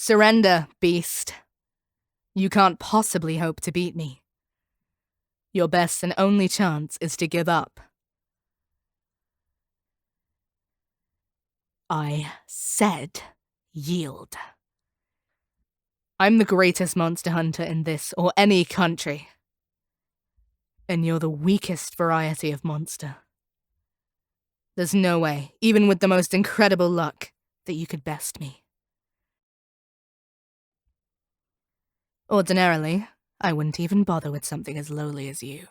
Surrender, beast. You can't possibly hope to beat me. Your best and only chance is to give up. I said yield. I'm the greatest monster hunter in this or any country. And you're the weakest variety of monster. There's no way, even with the most incredible luck, that you could best me. Ordinarily, I wouldn't even bother with something as lowly as you.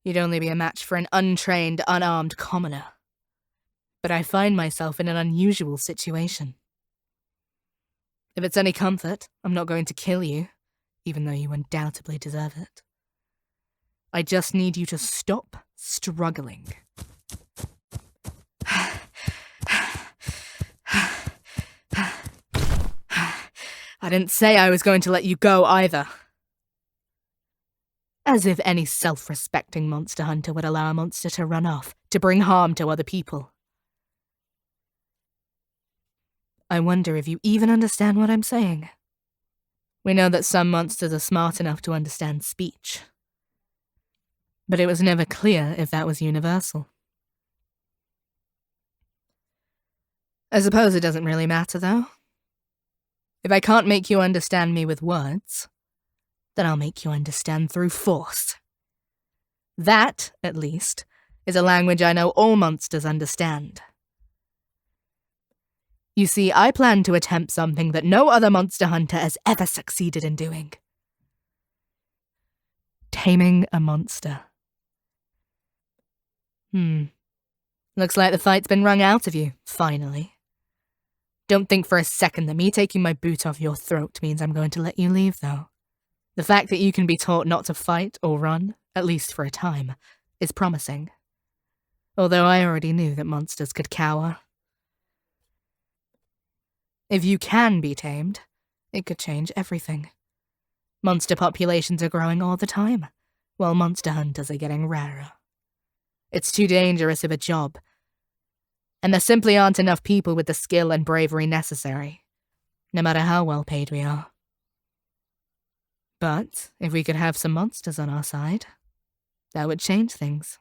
You'd only be a match for an untrained, unarmed commoner. But I find myself in an unusual situation. If it's any comfort, I'm not going to kill you, even though you undoubtedly deserve it. I just need you to stop struggling. I didn't say I was going to let you go either. As if any self-respecting monster hunter would allow a monster to run off, to bring harm to other people. I wonder if you even understand what I'm saying. We know that some monsters are smart enough to understand speech. But it was never clear if that was universal. I suppose it doesn't really matter, though. If I can't make you understand me with words, then I'll make you understand through force. That, at least, is a language I know all monsters understand. You see, I plan to attempt something that no other monster hunter has ever succeeded in doing. Taming a monster. Looks like the fight's been wrung out of you, finally. Don't think for a second that me taking my boot off your throat means I'm going to let you leave, though. The fact that you can be taught not to fight or run, at least for a time, is promising. Although I already knew that monsters could cower. If you can be tamed, it could change everything. Monster populations are growing all the time, while monster hunters are getting rarer. It's too dangerous of a job, and there simply aren't enough people with the skill and bravery necessary, no matter how well paid we are. But if we could have some monsters on our side, that would change things.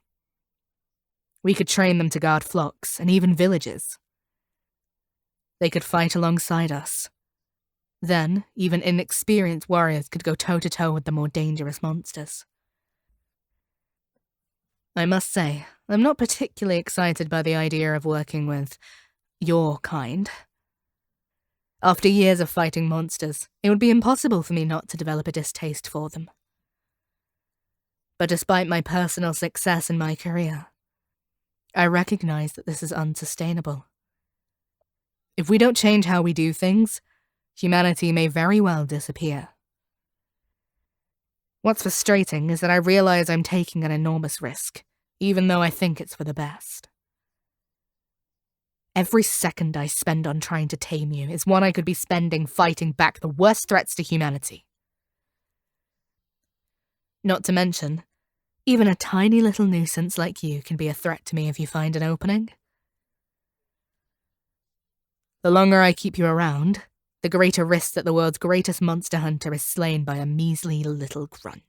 We could train them to guard flocks and even villages. They could fight alongside us. Then, even inexperienced warriors could go toe-to-toe with the more dangerous monsters. I must say, I'm not particularly excited by the idea of working with your kind. After years of fighting monsters, it would be impossible for me not to develop a distaste for them. But despite my personal success in my career, I recognize that this is unsustainable. If we don't change how we do things, humanity may very well disappear. What's frustrating is that I realize I'm taking an enormous risk, even though I think it's for the best. Every second I spend on trying to tame you is one I could be spending fighting back the worst threats to humanity. Not to mention, even a tiny little nuisance like you can be a threat to me if you find an opening. The longer I keep you around, the greater risk that the world's greatest monster hunter is slain by a measly little grunt.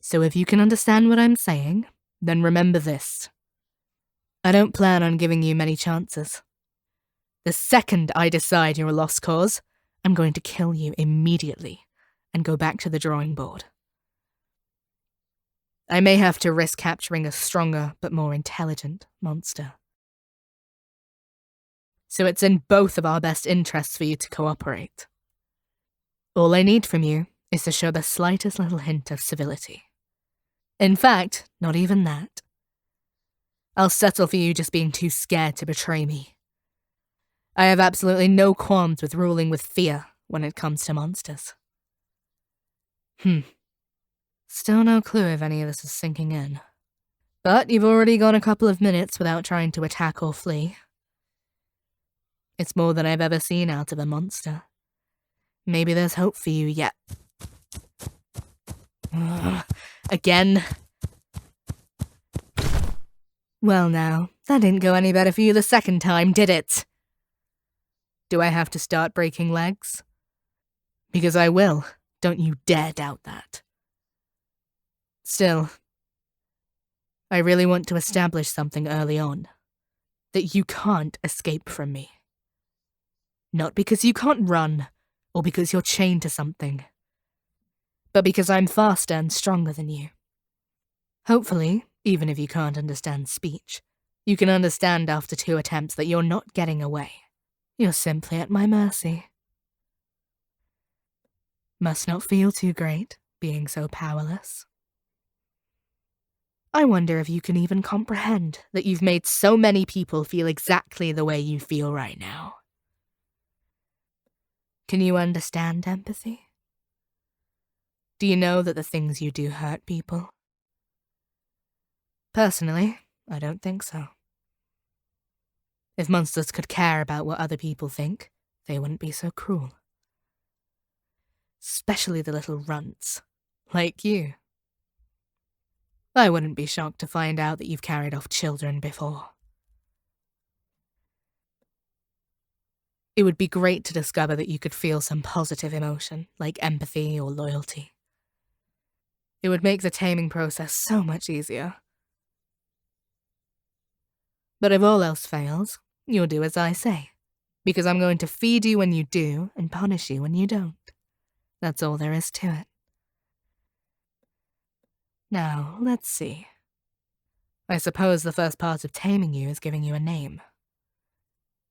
So if you can understand what I'm saying, then remember this. I don't plan on giving you many chances. The second I decide you're a lost cause, I'm going to kill you immediately and go back to the drawing board. I may have to risk capturing a stronger but more intelligent monster. So it's in both of our best interests for you to cooperate. All I need from you is to show the slightest little hint of civility. In fact, not even that. I'll settle for you just being too scared to betray me. I have absolutely no qualms with ruling with fear when it comes to monsters. Still no clue if any of this is sinking in. But you've already gone a couple of minutes without trying to attack or flee. It's more than I've ever seen out of a monster. Maybe there's hope for you yet. Again. Well now, that didn't go any better for you the second time, did it? Do I have to start breaking legs? Because I will. Don't you dare doubt that. Still, I really want to establish something early on. That you can't escape from me. Not because you can't run, or because you're chained to something, but because I'm faster and stronger than you. Hopefully, even if you can't understand speech, you can understand after 2 attempts that you're not getting away. You're simply at my mercy. Must not feel too great, being so powerless. I wonder if you can even comprehend that you've made so many people feel exactly the way you feel right now. Can you understand empathy? Do you know that the things you do hurt people? Personally, I don't think so. If monsters could care about what other people think, they wouldn't be so cruel. Especially the little runts, like you. I wouldn't be shocked to find out that you've carried off children before. It would be great to discover that you could feel some positive emotion, like empathy or loyalty. It would make the taming process so much easier. But if all else fails, you'll do as I say, because I'm going to feed you when you do and punish you when you don't. That's all there is to it. Now, let's see. I suppose the first part of taming you is giving you a name.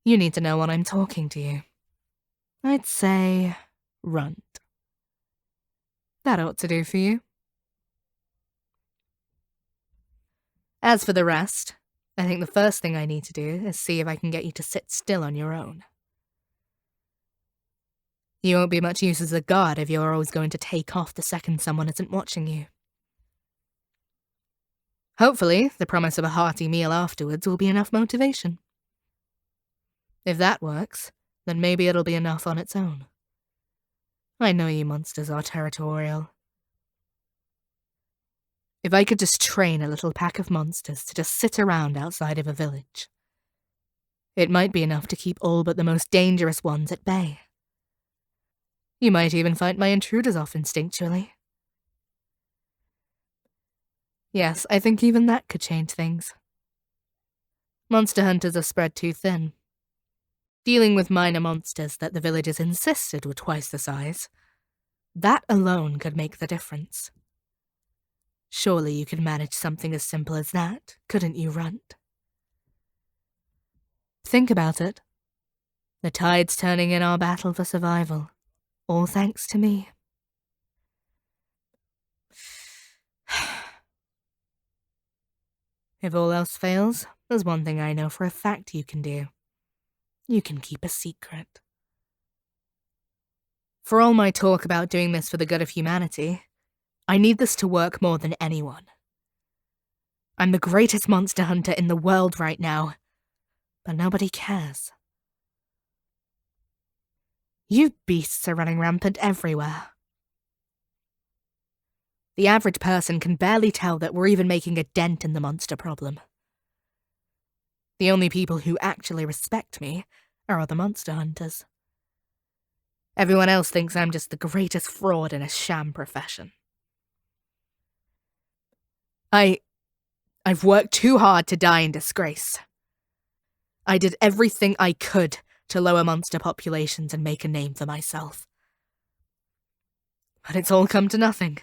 You need to know when I'm talking to you. I'd say Runt. That ought to do for you. As for the rest, I think the first thing I need to do is see if I can get you to sit still on your own. You won't be much use as a guard if you're always going to take off the second someone isn't watching you. Hopefully, the promise of a hearty meal afterwards will be enough motivation. If that works, then maybe it'll be enough on its own. I know you monsters are territorial. If I could just train a little pack of monsters to just sit around outside of a village, it might be enough to keep all but the most dangerous ones at bay. You might even fight my intruders off instinctually. Yes, I think even that could change things. Monster hunters are spread too thin. Dealing with minor monsters that the villagers insisted were twice the size, that alone could make the difference. Surely you could manage something as simple as that, couldn't you, Runt? Think about it. The tide's turning in our battle for survival, all thanks to me. If all else fails, there's one thing I know for a fact you can do. You can keep a secret. For all my talk about doing this for the good of humanity, I need this to work more than anyone. I'm the greatest monster hunter in the world right now, but nobody cares. You beasts are running rampant everywhere. The average person can barely tell that we're even making a dent in the monster problem. The only people who actually respect me are other monster hunters. Everyone else thinks I'm just the greatest fraud in a sham profession. I've worked too hard to die in disgrace. I did everything I could to lower monster populations and make a name for myself. But it's all come to nothing.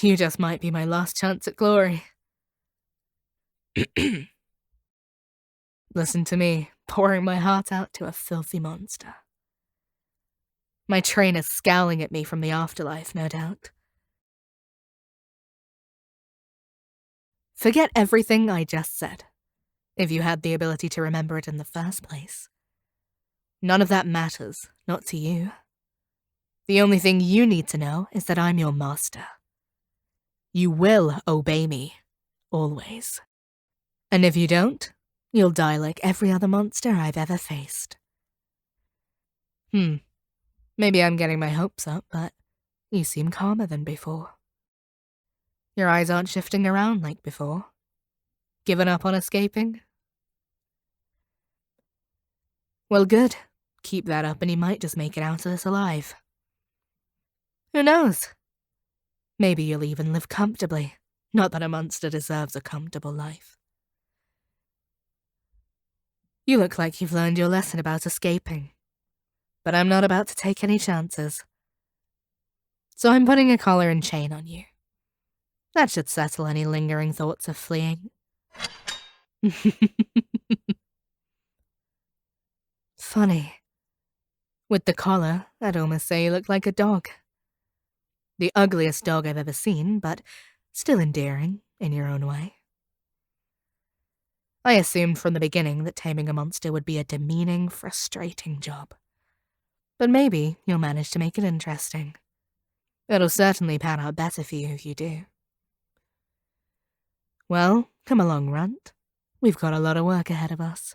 You just might be my last chance at glory. Listen to me, pouring my heart out to a filthy monster. My trainer's scowling at me from the afterlife, no doubt. Forget everything I just said, if you had the ability to remember it in the first place. None of that matters, not to you. The only thing you need to know is that I'm your master. You will obey me, always. And if you don't, you'll die like every other monster I've ever faced. Maybe I'm getting my hopes up, but you seem calmer than before. Your eyes aren't shifting around like before. Given up on escaping? Well, good. Keep that up and you might just make it out of this alive. Who knows? Maybe you'll even live comfortably. Not that a monster deserves a comfortable life. You look like you've learned your lesson about escaping. But I'm not about to take any chances. So I'm putting a collar and chain on you. That should settle any lingering thoughts of fleeing. Funny. With the collar, I'd almost say you look like a dog. The ugliest dog I've ever seen, but still endearing in your own way. I assumed from the beginning that taming a monster would be a demeaning, frustrating job. But maybe you'll manage to make it interesting. It'll certainly pan out better for you if you do. Well, come along, Runt. We've got a lot of work ahead of us.